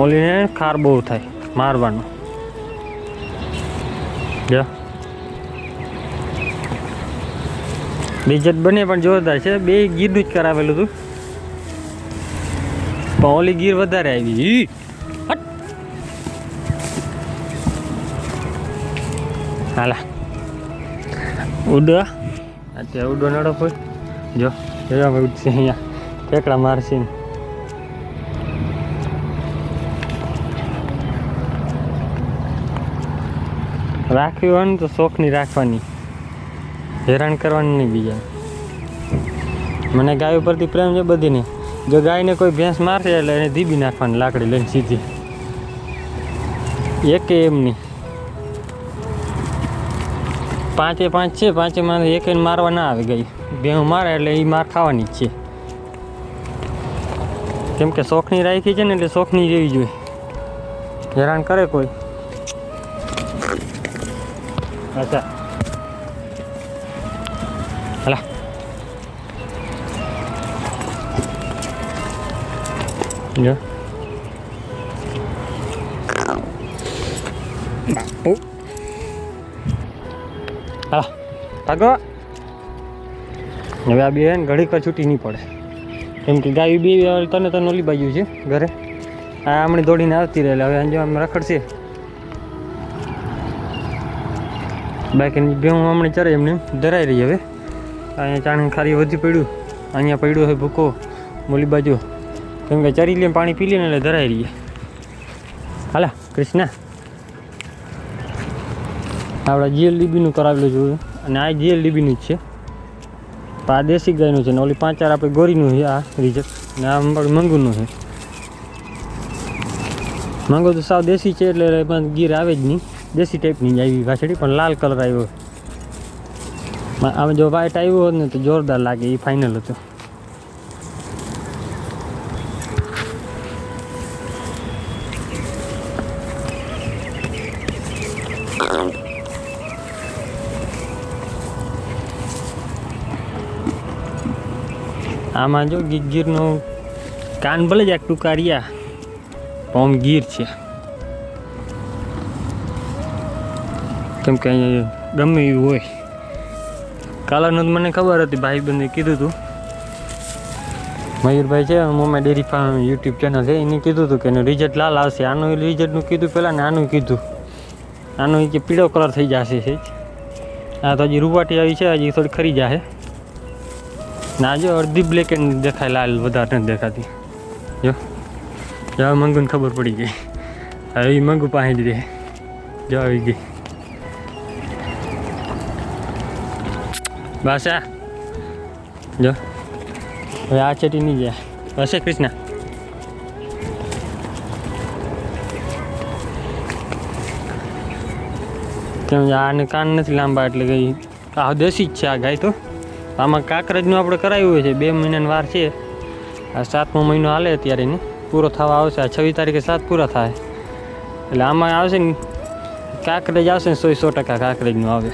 ઓલીને ખાર બહુ થાય મારવાનું. જો રિઝલ્ટ બને પણ જોરદાર છે. બે ગીરનું જ કરાવેલું હતું પણ ઓલી ગીર વધારે આવી. હાલા ઉડો અત્યારે ઉડો નડો કોઈ જો ઉડશે અહીંયા ઠેકડા મારશે. રાખવી હોય ને તો શોખની રાખવાની, હેરાન કરવાની નહીં બીજા. મને ગાય ઉપરથી પ્રેમ છે બધીને. જો ગાયને કોઈ ભેંસ મારશે એટલે એને ધીબી નાખવાની લાકડી લઈને સીધી. એકે એમ નહીં, 5 છે 5માં એક મારવા ના આવે. ગાય ભેહું મારે એટલે એ માર ખાવાની જ છે. કેમ કે શોખની રાખી છે ને એટલે શોખની જેવી જોઈએ. હેરાન કરે કોઈ. અચ્છા હલા જો હા ભાગો. હવે આ બે ને ઘડીક છૂટી નહીં પડે કેમ કે ગાય બે તને ઓલી બાજુ છે ઘરે. આ હમણાં દોડીને આવતી રહે હવે અંજો આમ રખડશે. બાકી બે હું હમણાં ચરે એમને ધરાઈ રહી. હવે અહીંયા ચાણી ખારી વધી પડ્યું, અહીંયા પડ્યું હોય ભૂકો મોલી બાજુ. કેમ કે ચરી લે પાણી પી લે ને એટલે ધરાઈ રહીએ. હાલા કૃષ્ણા આપણે GLDBનું કરાવેલું જોયું અને આ GLDBનું જ છે. આ દેશી ગાયનું છે ને ઓલી 5-4 આપણે ગોરીનું છે. આ રિઝલ્ટ ને આ મંગુનું છે. મંગુ તો સાવ દેશી છે એટલે એમાં ગીર આવે જ નહીં. દેશી ટાઈપની જ આવી વાછડી પણ લાલ કલર આવ્યો. આમ જો વ્હાઈટ આવ્યો હોત ને તો જોરદાર લાગે. એ ફાઇનલ હતો. આમાં જો ગીરનો કાન ભલે જ ટૂંકા રહ્યા પણ ગીર છે. કેમ કે અહીંયા ગમે એવું હોય. કાલાનું મને ખબર હતી, ભાઈબંધે કીધું હતું. મયુરભાઈ છે મોમાં ડેરી ફાર્મ યુટ્યુબ ચેનલ છે, એને કીધું હતું કે એનું રિઝલ્ટ લાલ આવશે. આનું રિઝલ્ટનું કીધું પહેલાં ને આનું કીધું. આનું કે પીળો કલર થઈ જશે છે. આ તો હજી રૂવાટી આવી છે, હજી થોડી ખરી જશે. ના જો અડધી બ્લેક એન્ડ દેખાય, લાલ વધારે નથી દેખાતી. જો હવે મંગુને ખબર પડી ગઈ. હવે એ મંગુ પાસે જ રહે. જો આવી ગઈ બસ. આ જો હવે આ ચટી નહીં જાય. હશે કૃષ્ણા કેમ આને કાન નથી લાંબા એટલે કઈ આ દેશી જ છે. આ ગાય તો આમાં કાંકરેજનું આપણે કરાવ્યું હોય છે. 2 મહિનાની વાર છે. આ 7મો મહિનો હાલે અત્યારે એને પૂરો થવા આવશે. આ 26 તારીખે 7 પૂરા થાય એટલે આમાં આવશે ને કાંકરેજ આવશે ને 100% કાંકરેજનું આવે.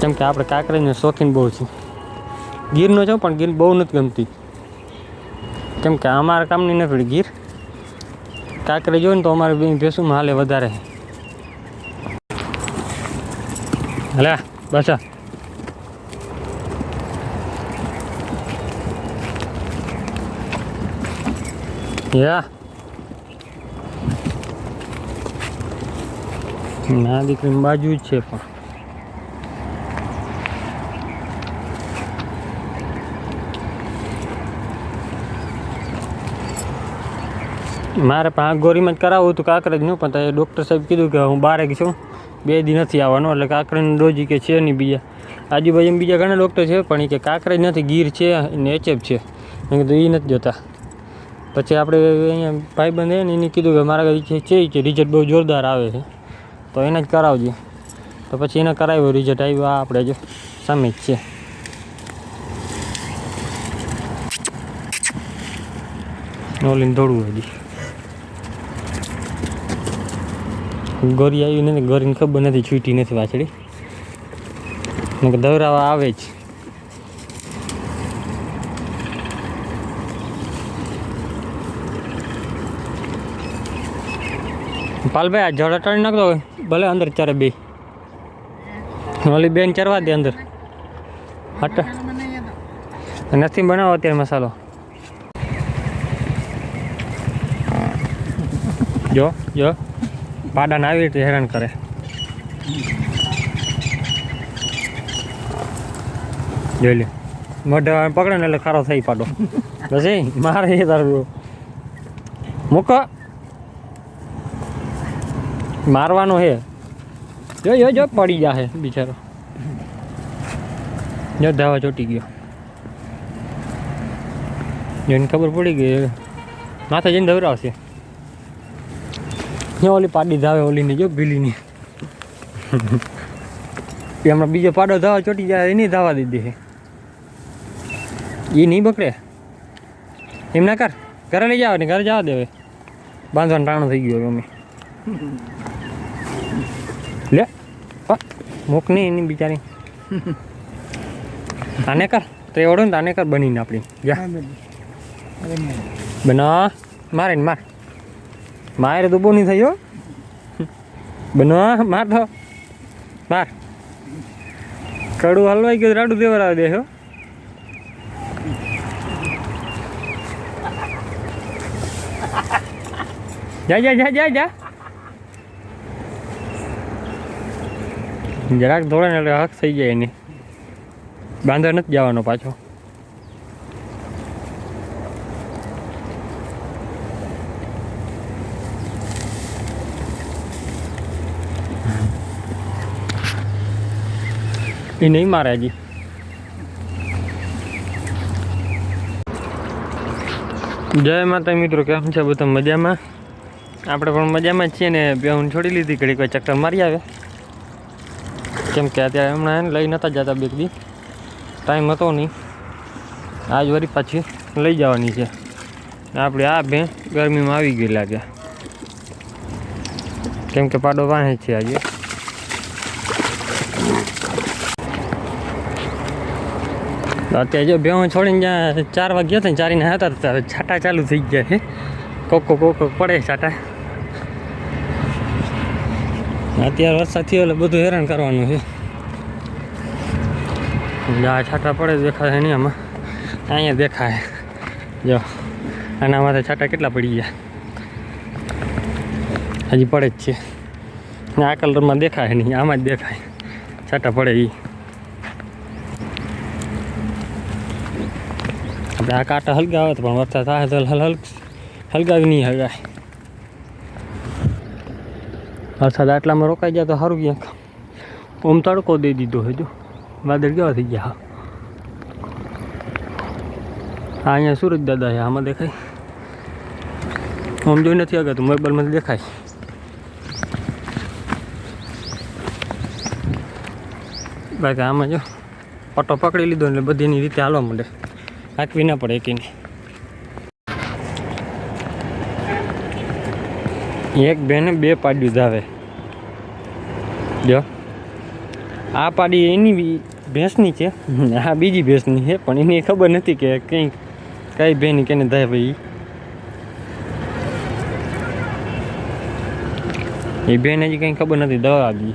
કેમ કે આપણે કાંકરેજનો શોખીન બહુ છે. ગીરનો છો પણ ગીર બહુ નથી ગમતી. કેમ કે અમારા કામની નથી ગીર. કાંકરેજ હોય ને તો અમારે ભેંસુમાં હાલે વધારે. હલે બસ યા ના દીકરી બાજુ જ છે પણ મારે પણ આ ગોરીમાં જ કરાવવું હતું કાંકરેજનું. પણ તો ડૉક્ટર સાહેબ કીધું કે હું 12 છું, 2 દી નથી આવવાનો એટલે કાંકરેજનું ડોજી કે છે નહીં. બીજા આજુબાજુમાં બીજા ઘણા ડૉક્ટર છે પણ એ કે કાંકરેજ નથી, ગીર છે ને HF છે. મેં કીધું એ નથી જોતા. પછી આપણે અહીંયા ભાઈબંધ છે ને એને કીધું કે મારા છે કે રિઝલ્ટ બહુ જોરદાર આવે છે તો એને જ કરાવજો. તો પછી એને કરાવ્યો, રિઝલ્ટ આવ્યું. આ આપણે જો સામે જ છે. ઓલીને દોડવું હજી ગોરી આવી નથી. ગોરીને ખબર નથી, છૂટી નથી વાછડી. દવરાવા આવે જ. પાલભાઈ આ જળ અટાડી નાખતો હોય ભલે અંદર ચારે બે ઓલી બેન ચરવા દે અંદર હટ નથી બનાવો અત્યારે મસાલો જો જો પાડાને આવી રીતે હેરાન કરે જોઈ લે મોઢા પકડે ને એટલે ખારો થઈ પાડો પછી મારે એ તારું મૂકો મારવાનો હે જો જો પડી જાહે બિચારો જો ધાવા ચોટી ગયો જોઈને ખબર પડી ગઈ માથે જઈને દવરાવશે ઓલી પાડી ધાવે ઓલીની જો ભીલીની એ હમણાં બીજો પાડો ધાવા ચોટી જાય એની ધાવા દીધી એ નહીં બકડે એમ ના કર ઘરે લઈ જાવ ને ઘરે જવા દેવે બાંધવાનું ટાણું થઈ ગયું મમ્મી લે મૂક નહીં એની બિચારી આને કર તો એવડો ને આને કર બનીને આપણી જા બના મારે ને મારે તો બહુ નહીં થયો બનવા માર તો માર કડું હલવાઈ ગયું રાડું દેવરાવી દે હો જા જા જા જા જા જરાક દોડે ને એટલે હક થઈ જાય એની બાંધર નથી જવાનો પાછો એ નહીં મારે હજી જય માતા મિત્રો, કેમ છે બધા? મજામાં? આપણે પણ મજામાં જ છીએ ને. બેહું છોડી લીધી, ઘડીક કોઈ ચક્કર મારી આવે, કેમ કે અત્યારે હમણાં લઈ નહોતા જતા, બે દી ટાઈમ હતો નહીં. આજ વળી પાછી લઈ જવાની છે. આપણે આ બે ગરમીમાં આવી ગઈ લાગે, કેમ કે પાડો વાહે છે આજે. અત્યારે જો બેહું છોડીને જ્યાં 4 વાગ્યા હતા ને 4 ના હતા, હવે છાંટા ચાલુ થઈ ગયા છે. કોકો પડે છાંટા. અત્યારે વરસાદ થયો એટલે બધું હેરાન કરવાનું છે. જ્યાં છાંટા પડે દેખાય નહીં, આમાં અહીંયા દેખાય જો, આના માથે છાંટા કેટલા પડી ગયા, હજી પડે જ છે. આ કલરમાં દેખાય નહીં, આમાં જ દેખાય છાંટા પડે એ. આપણે આ કાંટા હલગાવે તો પણ વરસાદ થાય તો હલગાવી નહીં હલગાય. વરસાદ આટલામાં રોકાઈ જાય તો સારું. ક્યાંક ઓમ તડકો દઈ દીધો છે, જો વાદળ કેવા થઈ ગયા. હા અહીંયા સુરજ દાદા છે, આમાં દેખાય. ઓમ જોઈ નથી આગળ, મોબાઈલમાં દેખાય. બાકી આમાં જો પટ્ટો પકડી લીધો એટલે બધી એની રીતે હાલવા માંડે, હાંકવી ના પડે એકીને. એક બેને 2 પાડ્યું ધાવે. જો આ પાડી એની ભેંસની છે, આ બીજી ભેંસની છે, પણ એની ખબર નથી કે કઈ બેની કેને ધાય ભાઈ. એ બેન હજી કંઈ ખબર નથી, દવા આપી.